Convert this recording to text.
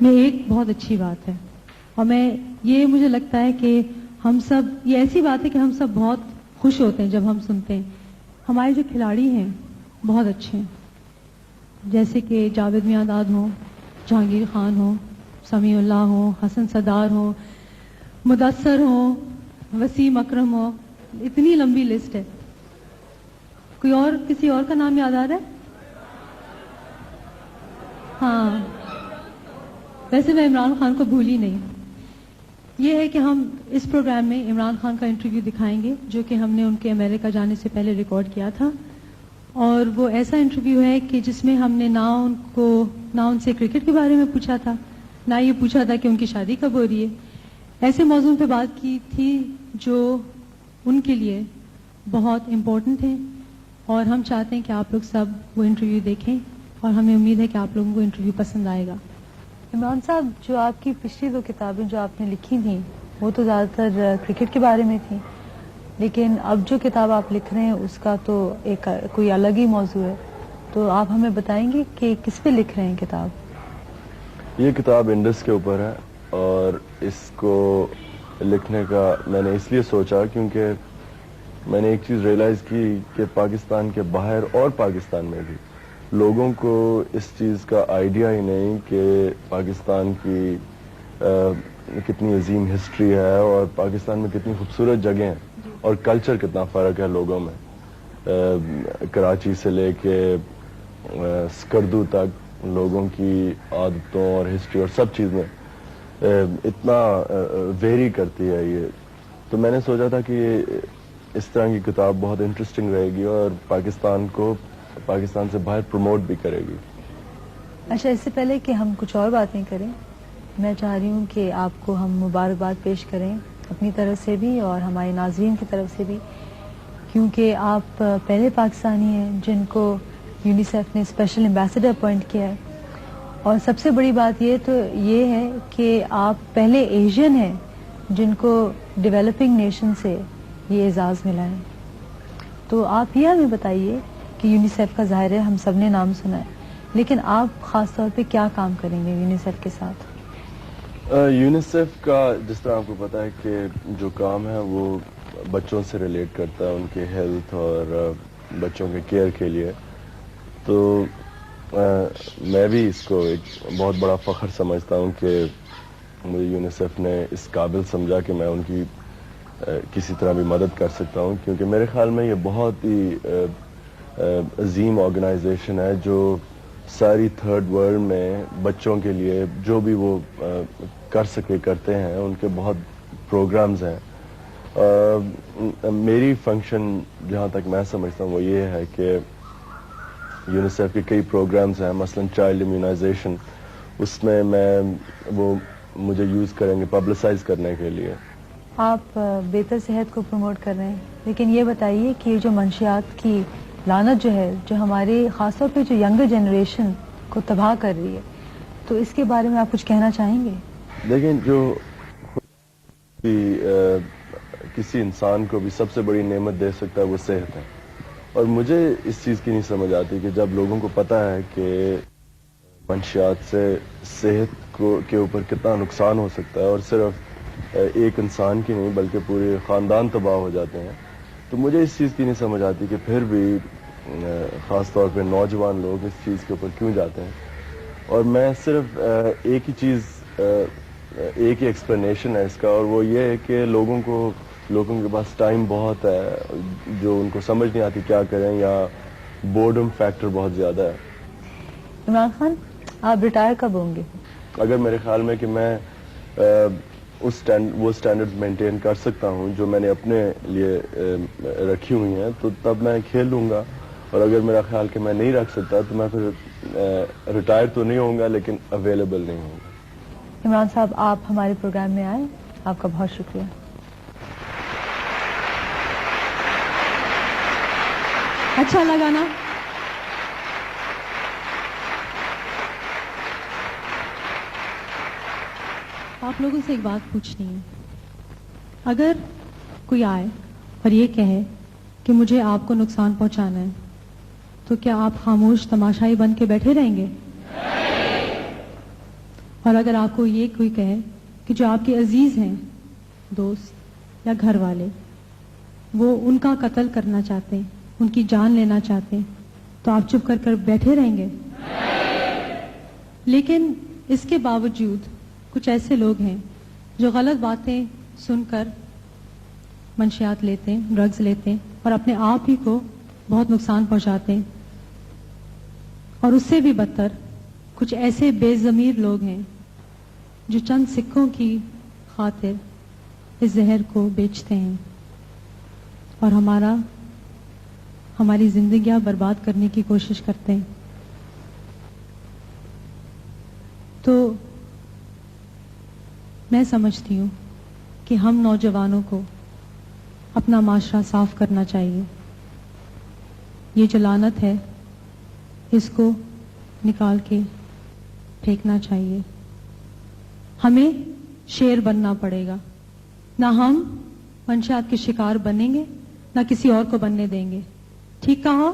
میں ایک بہت اچھی بات ہے، اور یہ مجھے لگتا ہے کہ ہم سب، یہ ایسی بات ہے کہ ہم سب بہت خوش ہوتے ہیں جب ہم سنتے ہیں ہمارے جو کھلاڑی ہیں بہت اچھے ہیں، جیسے کہ جاوید میاں-داد ہوں، جہانگیر خان ہوں، سمیع اللہ ہوں، حسن صدار ہوں، مدثر ہوں، وسیم اکرم ہو، اتنی لمبی لسٹ ہے. کوئی اور، کسی اور کا نام یاد آ رہا ہے؟ ہاں، ویسے میں عمران خان کو بھولی نہیں. یہ ہے کہ ہم اس پروگرام میں عمران خان کا انٹرویو دکھائیں گے جو کہ ہم نے ان کے امریکہ جانے سے پہلے ریکارڈ کیا تھا، اور وہ ایسا انٹرویو ہے کہ جس میں ہم نے نہ ان سے کرکٹ کے بارے میں پوچھا تھا، نہ یہ پوچھا تھا کہ ان کی شادی کب ہو رہی ہے. ایسے موضوع پہ بات کی تھی جو ان کے لیے بہت امپورٹنٹ ہیں، اور ہم چاہتے ہیں کہ آپ لوگ سب وہ انٹرویو دیکھیں، اور ہمیں امید ہے کہ آپ لوگوں کو انٹرویو پسند آئے گا. عمران صاحب، جو آپ کی پچھلی 2 کتابیں جو آپ نے لکھی تھیں وہ تو زیادہ تر کرکٹ کے بارے میں تھیں، لیکن اب جو کتاب آپ لکھ رہے ہیں اس کا تو ایک کوئی الگ ہی موضوع ہے، تو آپ ہمیں بتائیں گے کہ کس پہ لکھ رہے ہیں کتاب؟ یہ کتاب انڈس کے اوپر ہے، اور اس کو لکھنے کا میں نے اس لیے سوچا کیونکہ میں نے ایک چیز ریئلائز کی کہ پاکستان کے باہر اور پاکستان میں بھی لوگوں کو اس چیز کا آئیڈیا ہی نہیں کہ پاکستان کی کتنی عظیم ہسٹری ہے، اور پاکستان میں کتنی خوبصورت جگہیں ہیں، اور کلچر کتنا فرق ہے لوگوں میں. کراچی سے لے کے سکردو تک لوگوں کی عادتوں اور ہسٹری اور سب چیزیں اتنا ویری کرتی ہے یہ. تو میں نے سوچا تھا کہ اس طرح کی کتاب بہت انٹرسٹنگ رہے گی اور پاکستان کو پاکستان سے باہر پروموٹ بھی کرے گی. اچھا، اس سے پہلے کہ ہم کچھ اور باتیں کریں، میں چاہ رہی ہوں کہ آپ کو ہم مبارکباد پیش کریں اپنی طرف سے بھی اور ہمارے ناظرین کی طرف سے بھی، کیونکہ آپ پہلے پاکستانی ہیں جن کو یونیسیف نے اسپیشل ایمبیسڈر اپوائنٹ کیا ہے، اور سب سے بڑی بات یہ ہے کہ آپ پہلے ایشین ہیں جن کو ڈیولپنگ نیشن سے یہ اعزاز ملا ہے. تو آپ یہ ہمیں بتائیے کہ یونیسیف کا ظاہر ہے ہم سب نے نام سنا ہے، لیکن آپ خاص طور پہ کیا کام کریں گے یونیسیف کے ساتھ؟ یونیسیف کا جس طرح آپ کو پتا ہے کہ جو کام ہے وہ بچوں سے ریلیٹ کرتا ہے، ان کے ہیلتھ اور بچوں کے کیئر کے لیے. تو میں بھی اس کو ایک بہت بڑا فخر سمجھتا ہوں کہ مجھے یونیسیف نے اس قابل سمجھا کہ میں ان کی کسی طرح بھی مدد کر سکتا ہوں، کیونکہ میرے خیال میں یہ بہت ہی عظیم آرگنائزیشن ہے جو ساری تھرڈ ورلڈ میں بچوں کے لیے جو بھی وہ کر سکے کرتے ہیں. ان کے بہت پروگرامز ہیں. میری فنکشن جہاں تک میں سمجھتا ہوں وہ یہ ہے کہ یونیسیف کے کئی پروگرامز ہیں، مثلا چائلڈ امیونائزیشن، اس میں وہ مجھے یوز کریں گے پبلسائز کرنے کے لیے. آپ بہتر صحت کو پروموٹ کر رہے ہیں، لیکن یہ بتائیے کہ یہ جو منشیات کی لعنت جو ہے، جو ہمارے خاص طور پہ جو ینگر جنریشن کو تباہ کر رہی ہے، تو اس کے بارے میں آپ کچھ کہنا چاہیں گے؟ لیکن جو کسی انسان کو بھی سب سے بڑی نعمت دے سکتا ہے وہ صحت ہے، اور مجھے اس چیز کی نہیں سمجھ آتی کہ جب لوگوں کو پتا ہے کہ منشیات سے صحت کے اوپر کتنا نقصان ہو سکتا ہے، اور صرف ایک انسان کی نہیں بلکہ پورے خاندان تباہ ہو جاتے ہیں، تو مجھے اس چیز کی نہیں سمجھ آتی کہ پھر بھی خاص طور پہ نوجوان لوگ اس چیز کے اوپر کیوں جاتے ہیں. اور میں صرف ایک ہی ایکسپلینیشن ہے اس کا، اور وہ یہ ہے کہ لوگوں کے پاس ٹائم بہت ہے جو ان کو سمجھ نہیں آتی کیا کریں، یا بورڈم فیکٹر بہت زیادہ ہے. عمران خان، آپ ریٹائر کب ہوں گے؟ اگر میرے خیال میں کہ میں وہ اسٹینڈرڈ مینٹین کر سکتا ہوں جو میں نے اپنے لیے رکھی ہوئی ہیں تو تب میں کھیل لوں گا، اور اگر میرا خیال کہ میں نہیں رکھ سکتا تو میں پھر ریٹائر تو نہیں ہوں گا لیکن اویلیبل نہیں ہوں گا. عمران صاحب، آپ ہمارے پروگرام میں آئے، آپ کا بہت شکریہ. اچھا لگا نا؟ آپ لوگوں سے ایک بات پوچھنی ہے. اگر کوئی آئے اور یہ کہے کہ مجھے آپ کو نقصان پہنچانا ہے تو کیا آپ خاموش تماشائی بن کے بیٹھے رہیں گے؟ اور اگر آپ کو یہ کوئی کہے کہ جو آپ کے عزیز ہیں، دوست یا گھر والے، وہ ان کا قتل کرنا چاہتے ہیں، ان کی جان لینا چاہتے ہیں، تو آپ چپ کر بیٹھے رہیں گے؟ لیکن اس کے باوجود کچھ ایسے لوگ ہیں جو غلط باتیں سن کر منشیات لیتے ہیں، ڈرگز لیتے ہیں اور اپنے آپ ہی کو بہت نقصان پہنچاتے ہیں، اور اس سے بھی بدتر کچھ ایسے بے ضمیر لوگ ہیں جو چند سکوں کی خاطر اس زہر کو بیچتے ہیں اور ہماری زندگیاں برباد کرنے کی کوشش کرتے ہیں. تو میں سمجھتی ہوں کہ ہم نوجوانوں کو اپنا معاشرہ صاف کرنا چاہیے. یہ جو لعنت ہے اس کو نکال کے پھینکنا چاہیے. ہمیں شیر بننا پڑے گا. نہ ہم منشیات کے شکار بنیں گے، نہ کسی اور کو بننے دیں گے. ٹھیک کہا؟